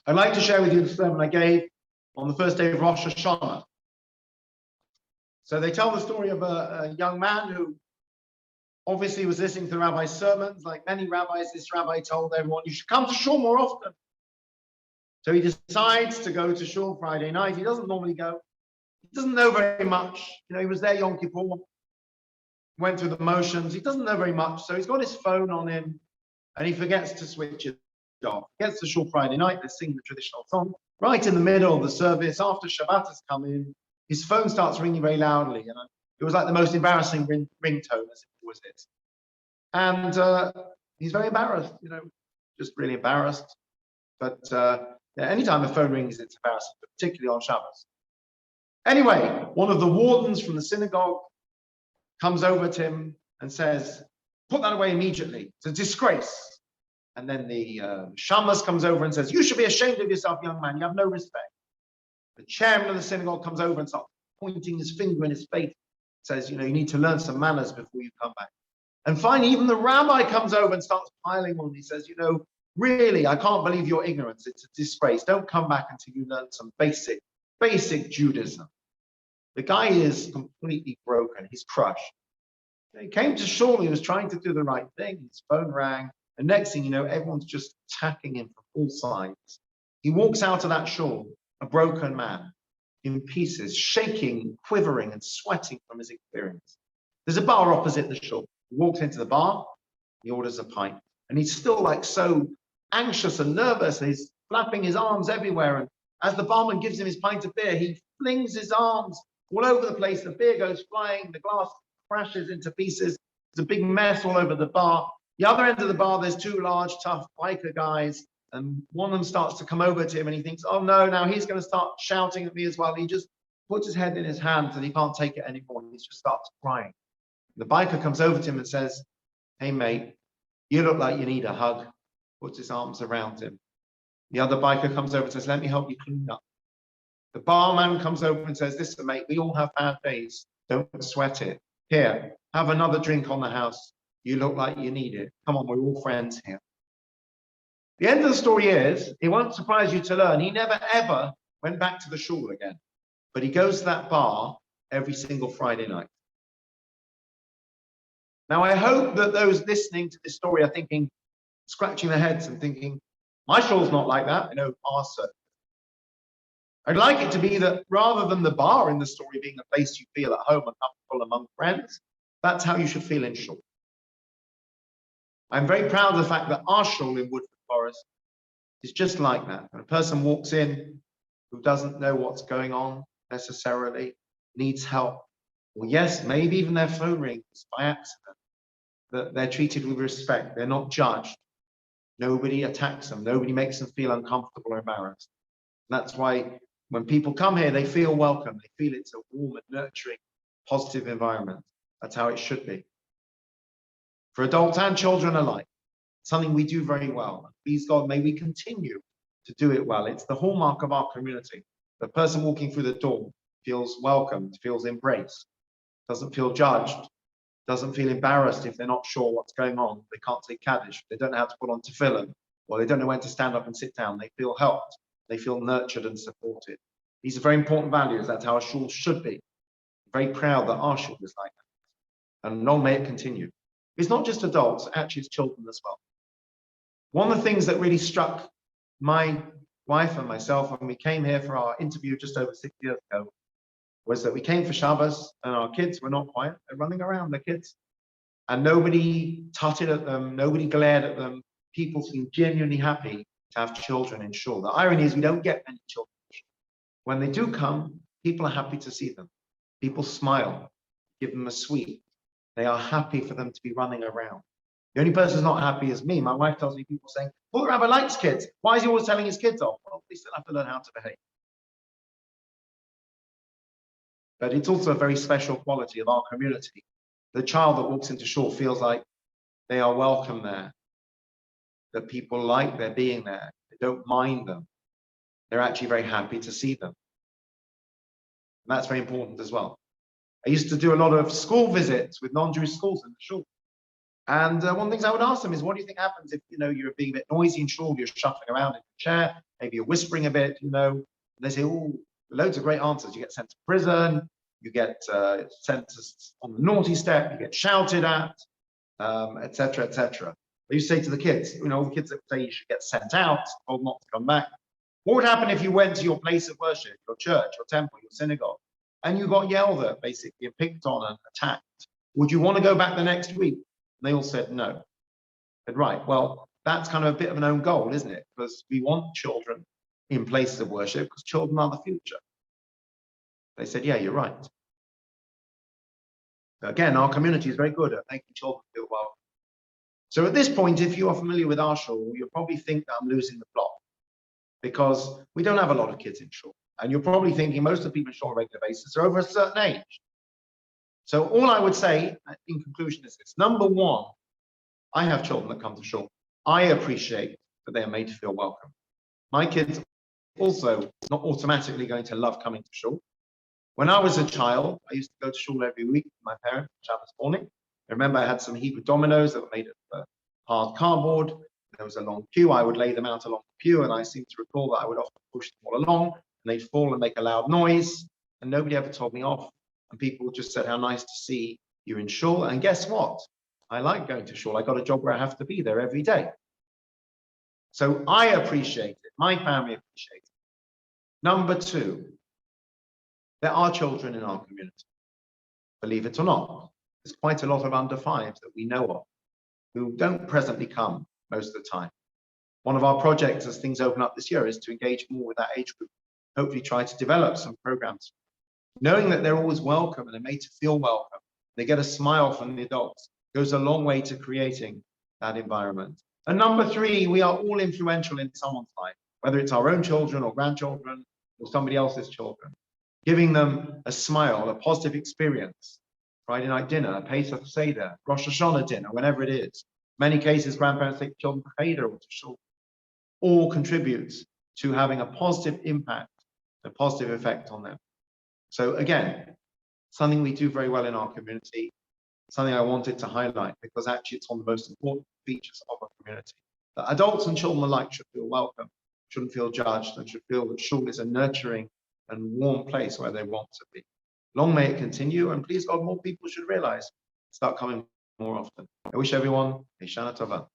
I'd like to share with you the sermon I gave on the first day of Rosh Hashanah. So they tell the story of a young man who obviously was listening to the rabbi's sermons. Like many rabbis, this rabbi told everyone, you should come to Shul more often. So he decides to go to Shul Friday night. He doesn't normally go. He doesn't know very much. He was there Yom Kippur, went through the motions. He doesn't know very much. So he's got his phone on him and he forgets to switch it off. He gets to Shul Friday night. They're singing the traditional song. Right in the middle of the service, after Shabbat has come in, his phone starts ringing very loudly. And it was like the most embarrassing ringtone, as it always is. And he's very embarrassed, just really embarrassed. But anytime the phone rings, it's embarrassing, but particularly on Shabbos. Anyway, one of the wardens from the synagogue comes over to him and says, put that away immediately. It's a disgrace. And then the shamas comes over and says, you should be ashamed of yourself, young man. You have no respect. The chairman of the synagogue comes over and starts pointing his finger in his face. Says, you need to learn some manners before you come back. And finally, even the rabbi comes over and starts piling on. He says, really, I can't believe your ignorance. It's a disgrace. Don't come back until you learn some basic Judaism. The guy is completely broken. He's crushed. He came to Shul. He was trying to do the right thing. His phone rang. And next thing you know, everyone's just attacking him from all sides. He walks out of that Shul, a broken man, in pieces, shaking, quivering, and sweating from his experience. There's a bar opposite the Shul. He walks into the bar. He orders a pint. And he's still so anxious and nervous. He's flapping his arms everywhere. And as the barman gives him his pint of beer, he flings his arms all over the place. The beer goes flying. The glass crashes into pieces. There's a big mess all over the bar. The other end of the bar, there's two large, tough biker guys. And one of them starts to come over to him and he thinks, oh no, now he's going to start shouting at me as well. He just puts his head in his hands and he can't take it anymore. And he just starts crying. The biker comes over to him and says, hey mate, you look like you need a hug. Puts his arms around him. The other biker comes over and says, let me help you clean up. The barman comes over and says, listen mate, we all have bad days. Don't sweat it. Here, have another drink on the house. You look like you need it. Come on, we're all friends here. The end of the story is, it won't surprise you to learn, he never ever went back to the Shul again. But he goes to that bar every single Friday night. Now, I hope that those listening to this story are thinking, scratching their heads and thinking, my Shul's not like that. I know ours certainly. I'd like it to be that rather than the bar in the story being a place you feel at home and comfortable among friends, that's how you should feel in Shul. I'm very proud of the fact that our Shul in Woodford Forest is just like that. When a person walks in who doesn't know what's going on necessarily, needs help, or yes, maybe even their phone rings by accident, that they're treated with respect. They're not judged. Nobody attacks them. Nobody makes them feel uncomfortable or embarrassed. And that's why when people come here, they feel welcome. They feel it's a warm and nurturing, positive environment. That's how it should be. For adults and children alike, something we do very well. And please God, may we continue to do it well. It's the hallmark of our community. The person walking through the door feels welcomed, feels embraced, doesn't feel judged, doesn't feel embarrassed if they're not sure what's going on. They can't say Kaddish, they don't know how to put on tefillin, or they don't know when to stand up and sit down. They feel helped, they feel nurtured and supported. These are very important values. That's how a Shul should be. I'm very proud that our Shul is like that. And long may it continue. It's not just adults, actually it's children as well. One of the things that really struck my wife and myself when we came here for our interview just over 6 years ago was that we came for Shabbos and our kids were not quiet. They're running around, the kids. And nobody tutted at them, nobody glared at them. People seemed genuinely happy to have children in Shul. The irony is we don't get many children. When they do come, people are happy to see them. People smile, give them a sweet. They are happy for them to be running around. The only person who's not happy is me. My wife tells me people saying, well, the rabbi likes kids. Why is he always telling his kids off? Well, they still have to learn how to behave. But it's also a very special quality of our community. The child that walks into Shul feels like they are welcome there, that people like their being there. They don't mind them. They're actually very happy to see them. And that's very important as well. I used to do a lot of school visits with non-Jewish schools in the Shul. And one of the things I would ask them is, what do you think happens if you're being a bit noisy in Shul, you're shuffling around in your chair, maybe you're whispering a bit, they say, oh, loads of great answers. You get sent to prison, you get sent on the naughty step, you get shouted at, etc., etc. You say to the kids, all the kids that say you should get sent out, told not to come back. What would happen if you went to your place of worship, your church, your temple, your synagogue, and you got yelled at, basically, and picked on and attacked? Would you want to go back the next week? And they all said no. I said, right, well, that's kind of a bit of an own goal, isn't it? Because we want children in places of worship, because children are the future. They said, yeah, you're right. Again, our community is very good at making children feel welcome. So at this point, if you are familiar with our Shul, you'll probably think that I'm losing the plot, because we don't have a lot of kids in Shul. And you're probably thinking most of the people in Shul on a regular basis are over a certain age. So all I would say in conclusion is this. Number one, I have children that come to Shul. I appreciate that they are made to feel welcome. My kids also not automatically going to love coming to Shul. When I was a child, I used to go to Shul every week with my parents, Shabbos morning. I remember I had some Hebrew dominoes that were made of hard cardboard. There was a long queue. I would lay them out along the queue, and I seem to recall that I would often push them all along, and they'd fall and make a loud noise, and nobody ever told me off. And people just said, how nice to see you in Shul. And guess what? I like going to Shul. I got a job where I have to be there every day. So I appreciate it. My family appreciates it. Number two, there are children in our community. Believe it or not, there's quite a lot of under fives that we know of who don't presently come most of the time. One of our projects as things open up this year is to engage more with that age group, hopefully try to develop some programs. Knowing that they're always welcome and they're made to feel welcome, they get a smile from the adults, goes a long way to creating that environment. And number three, we are all influential in someone's life, whether it's our own children or grandchildren or somebody else's children. Giving them a smile, a positive experience, Friday night dinner, a Pesach Seder, Rosh Hashanah dinner, whenever it is. Many cases, grandparents take children to Cheder or to Shul. All contributes to having a positive impact, a positive effect on them. So again, something we do very well in our community, something I wanted to highlight because actually it's one of the most important features of a community. That adults and children alike should feel welcome, shouldn't feel judged, and should feel that Shul is a nurturing and warm place where they want to be. Long may it continue, and please God, more people should realize, start coming more often. I wish everyone a Shana Tova.